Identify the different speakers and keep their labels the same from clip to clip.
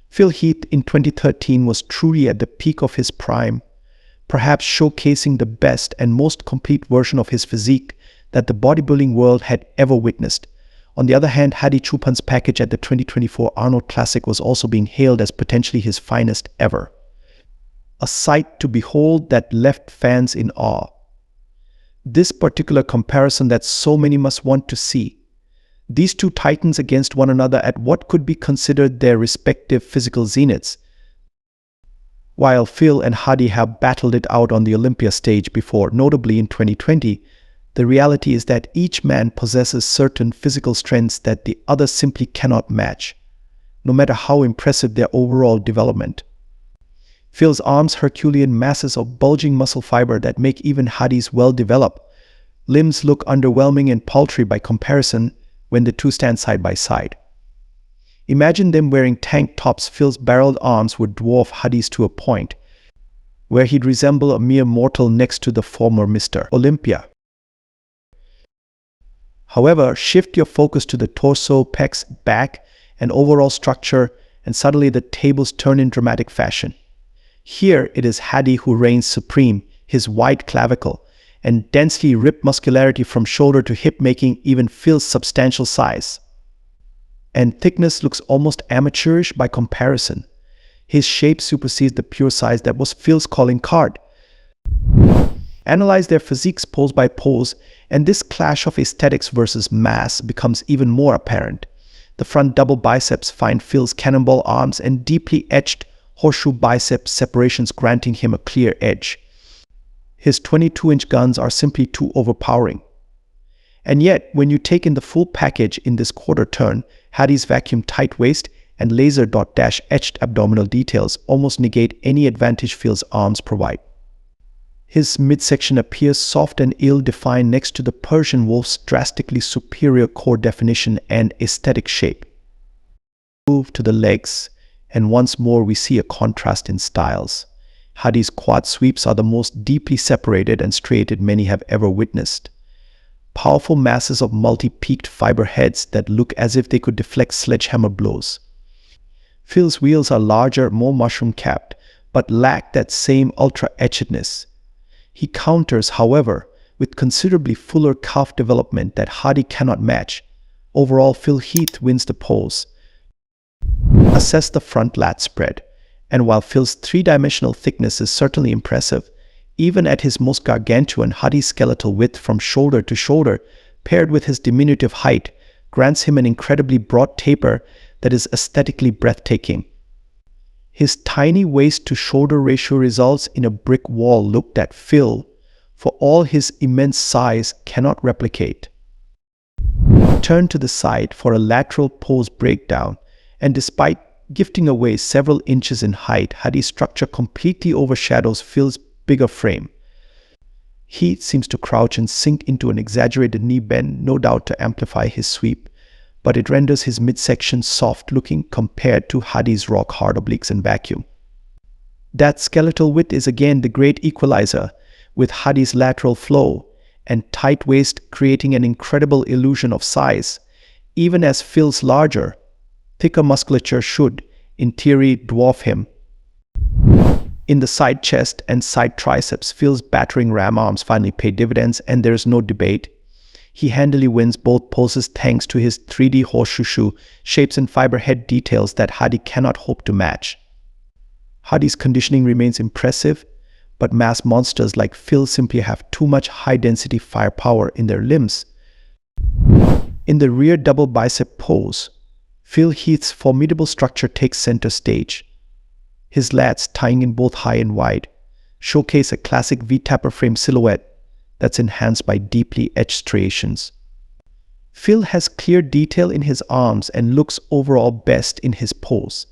Speaker 1: Phil Heath in 2013 was truly at the peak of his prime, perhaps showcasing the best and most complete version of his physique that the bodybuilding world had ever witnessed. On the other hand, Hadi Choopan's package at the 2024 Arnold Classic was also being hailed as potentially his finest ever. A sight to behold that left fans in awe. This particular comparison that so many must want to see. These two titans against one another at what could be considered their respective physical zeniths. While Phil and Hadi have battled it out on the Olympia stage before, notably in 2020, the reality is that each man possesses certain physical strengths that the other simply cannot match, no matter how impressive their overall development. Phil's arms Herculean masses of bulging muscle fiber that make even Hadi's well-developed limbs look underwhelming and paltry by comparison when the two stand side by side. Imagine them wearing tank tops. Phil's barreled arms would dwarf Hadi's to a point where he'd resemble a mere mortal next to the former Mr. Olympia. However, shift your focus to the torso, pecs, back, and overall structure, and suddenly the tables turn in dramatic fashion. Here it is Hadi who reigns supreme, his wide clavicle and densely ripped muscularity from shoulder to hip making even Phil's substantial size and thickness looks almost amateurish by comparison. His shape supersedes the pure size that was Phil's calling card. Analyze their physiques pose by pose, and this clash of aesthetics versus mass becomes even more apparent. The front double biceps find Phil's cannonball arms and deeply etched horseshoe bicep separations granting him a clear edge. His 22-inch guns are simply too overpowering. And yet, when you take in the full package in this quarter turn, Hadi's vacuum tight waist and laser dot dash etched abdominal details almost negate any advantage Phil's arms provide. His midsection appears soft and ill-defined next to the Persian wolf's drastically superior core definition and aesthetic shape. Move to the legs, and once more we see a contrast in styles. Hadi's quad sweeps are the most deeply separated and striated many have ever witnessed. Powerful masses of multi-peaked fiber heads that look as if they could deflect sledgehammer blows. Phil's wheels are larger, more mushroom-capped, but lack that same ultra-etchedness. He counters, however, with considerably fuller calf development that Hadi cannot match. Overall, Phil Heath wins the pose. Assess the front lat spread, and while Phil's three-dimensional thickness is certainly impressive, even at his most gargantuan, Hadi's skeletal width from shoulder to shoulder, paired with his diminutive height, grants him an incredibly broad taper that is aesthetically breathtaking. His tiny waist-to-shoulder ratio results in a brick wall look that Phil, for all his immense size, cannot replicate. Turn to the side for a lateral pose breakdown, and despite gifting away several inches in height, Hadi's structure completely overshadows Phil's bigger frame. Heath seems to crouch and sink into an exaggerated knee bend, no doubt to amplify his sweep, but it renders his midsection soft-looking compared to Hadi's rock-hard obliques and vacuum. That skeletal width is again the great equalizer, with Hadi's lateral flow and tight waist creating an incredible illusion of size, even as Phil's larger, thicker musculature should, in theory, dwarf him. In the side chest and side triceps, Phil's battering ram arms finally pay dividends, and there is no debate. He handily wins both poses thanks to his 3D horseshoe shoe shapes and fiber head details that Hadi cannot hope to match. Hadi's conditioning remains impressive, but mass monsters like Phil simply have too much high-density firepower in their limbs. In the rear double bicep pose, Phil Heath's formidable structure takes center stage. His lats, tying in both high and wide, showcase a classic V-tapper frame silhouette that's enhanced by deeply etched striations. Phil has clear detail in his arms and looks overall best in his pose.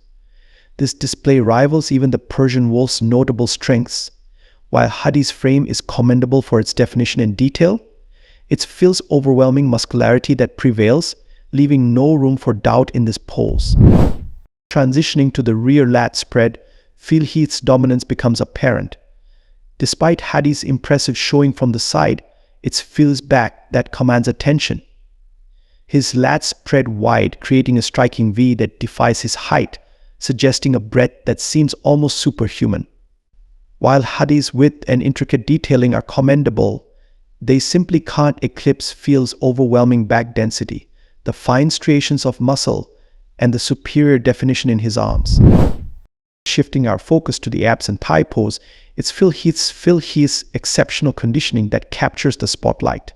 Speaker 1: This display rivals even the Persian wolf's notable strengths. While Hadi's frame is commendable for its definition and detail, it's Phil's overwhelming muscularity that prevails, leaving no room for doubt in this pose. Transitioning to the rear lat spread, Phil Heath's dominance becomes apparent. Despite Hadi's impressive showing from the side, it's Phil's back that commands attention. His lats spread wide, creating a striking V that defies his height, suggesting a breadth that seems almost superhuman. While Hadi's width and intricate detailing are commendable, they simply can't eclipse Phil's overwhelming back density, the fine striations of muscle, and the superior definition in his arms. Shifting our focus to the abs and thigh pose, it's Phil Heath's exceptional conditioning that captures the spotlight.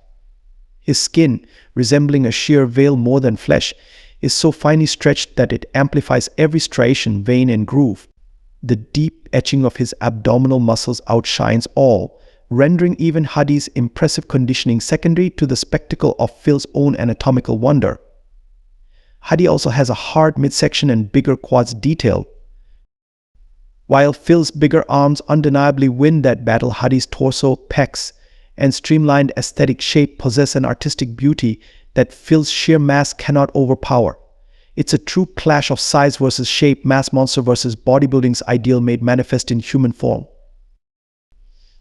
Speaker 1: His skin, resembling a sheer veil more than flesh, is so finely stretched that it amplifies every striation, vein, and groove. The deep etching of his abdominal muscles outshines all, rendering even Hadi's impressive conditioning secondary to the spectacle of Phil's own anatomical wonder. Hadi also has a hard midsection and bigger quads detail. While Phil's bigger arms undeniably win that battle, Hadi's torso, pecs, and streamlined aesthetic shape possess an artistic beauty that Phil's sheer mass cannot overpower. It's a true clash of size versus shape, mass monster versus bodybuilding's ideal made manifest in human form.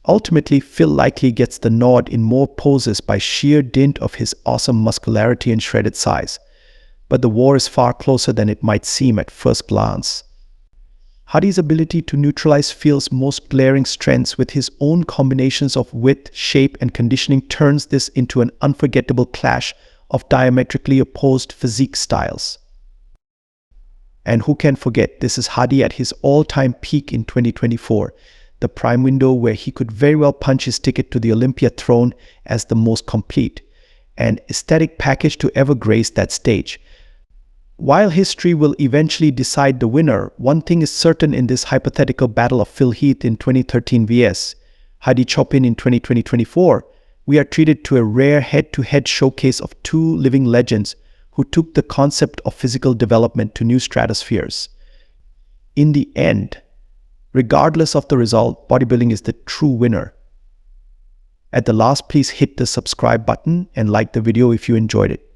Speaker 1: Ultimately, Phil likely gets the nod in more poses by sheer dint of his awesome muscularity and shredded size. But the war is far closer than it might seem at first glance. Hadi's ability to neutralize Phil's most glaring strengths with his own combinations of width, shape, and conditioning turns this into an unforgettable clash of diametrically opposed physique styles. And who can forget, this is Hadi at his all-time peak in 2024, the prime window where he could very well punch his ticket to the Olympia throne as the most complete and aesthetic package to ever grace that stage. While history will eventually decide the winner, one thing is certain in this hypothetical battle of Phil Heath in 2013 vs. Hadi Choopan in 2024, we are treated to a rare head-to-head showcase of two living legends who took the concept of physical development to new stratospheres. In the end, regardless of the result, bodybuilding is the true winner. At the last, please hit the subscribe button and like the video if you enjoyed it.